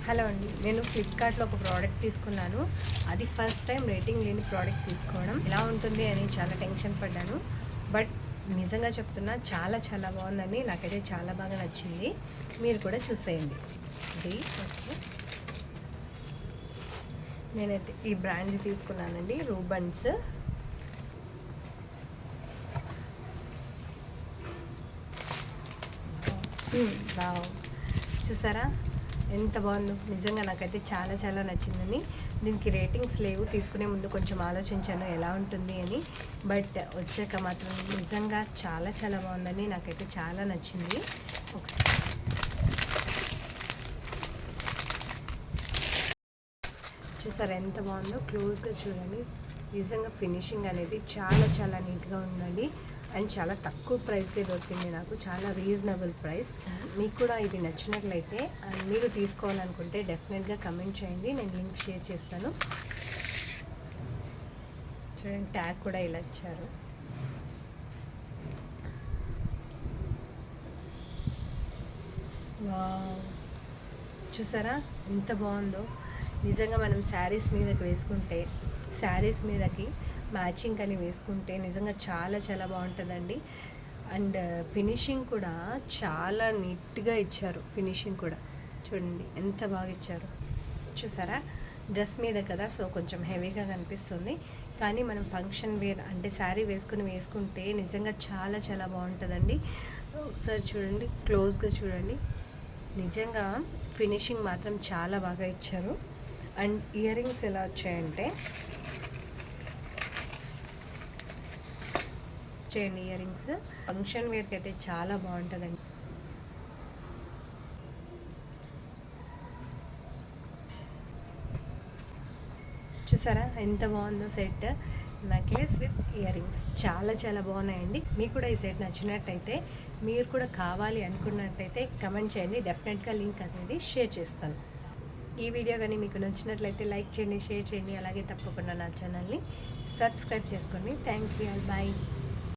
Hello అండి, నేను ఫ్లిప్కార్ట్లో ఒక ప్రోడక్ట్ తీసుకున్నాను. అది ఫస్ట్ టైం రేటింగ్ లేని ప్రోడక్ట్ తీసుకోవడం. ఎలా ఉంటుంది అని చాలా టెన్షన్ పడ్డాను. బట్ నిజంగా చెప్తున్నా, చాలా చాలా బాగుందని, నాకైతే చాలా బాగా నచ్చింది. మీరు కూడా చూసేయండి. ఇది ఓకే, నేనైతే ఈ బ్రాండ్ తీసుకున్నానండి, రూబన్స్. వావ్, చూసారా ఎంత బాగుందో. నిజంగా నాకైతే చాలా చాలా నచ్చిందని. దీనికి రేటింగ్స్ లేవు, తీసుకునే ముందు కొంచెం ఆలోచించాను ఎలా ఉంటుంది అని. బట్ వచ్చాక మాత్రం నిజంగా చాలా చాలా బాగుందని, నాకైతే చాలా నచ్చింది. చూసారా ఎంత బాగుందో, క్లోజ్గా చూడండి. నిజంగా ఫినిషింగ్ అనేది చాలా చాలా నీట్గా ఉందండి. అండ్ చాలా తక్కువ ప్రైస్కే దొరికింది నాకు, చాలా రీజనబుల్ ప్రైస్. మీకు కూడా ఇది నచ్చినట్లయితే అండ్ మీరు తీసుకోవాలనుకుంటే డెఫినెట్గా కమెంట్ చేయండి, నేను లింక్ షేర్ చేస్తాను. చూడండి, ట్యాగ్ కూడా ఇలా ఇచ్చారు. చూసారా ఎంత బాగుందో. నిజంగా మనం శారీస్ మీదకి వేసుకుంటే, శారీస్ మీదకి మ్యాచింగ్ అని వేసుకుంటే నిజంగా చాలా చాలా బాగుంటుందండి. అండ్ ఫినిషింగ్ కూడా చాలా నీట్గా ఇచ్చారు. ఫినిషింగ్ కూడా చూడండి ఎంత బాగా ఇచ్చారు. చూసారా, డ్రెస్ మీద కదా, సో కొంచెం హెవీగా కనిపిస్తుంది. కానీ మనం ఫంక్షన్ వేర్ అంటే శారీ వేసుకుంటే నిజంగా చాలా చాలా బాగుంటుందండి. ఒకసారి చూడండి, క్లోజ్గా చూడండి. నిజంగా ఫినిషింగ్ మాత్రం చాలా బాగా ఇచ్చారు. అండ్ ఇయర్ రింగ్స్ ఎలా వచ్చాయంటే, చేయండి ఇయర్ రింగ్స్ ఫంక్షన్ వేర్కి అయితే చాలా బాగుంటుందండి. చూసారా ఎంత బాగుందో set, necklace with ear rings చాలా చాలా బాగున్నాయండి. మీకు కూడా ఈ సెట్ నచ్చినట్టయితే, మీరు కూడా కావాలి అనుకున్నట్టయితే కమెంట్ చేయండి, డెఫినెట్గా లింక్ అనేది షేర్ చేస్తాను. ఈ వీడియో కానీ మీకు నచ్చినట్లయితే లైక్ చేయండి, షేర్ చేయండి, అలాగే తప్పకుండా నా ఛానల్ని సబ్స్క్రైబ్ చేసుకోండి. Thank you, bye.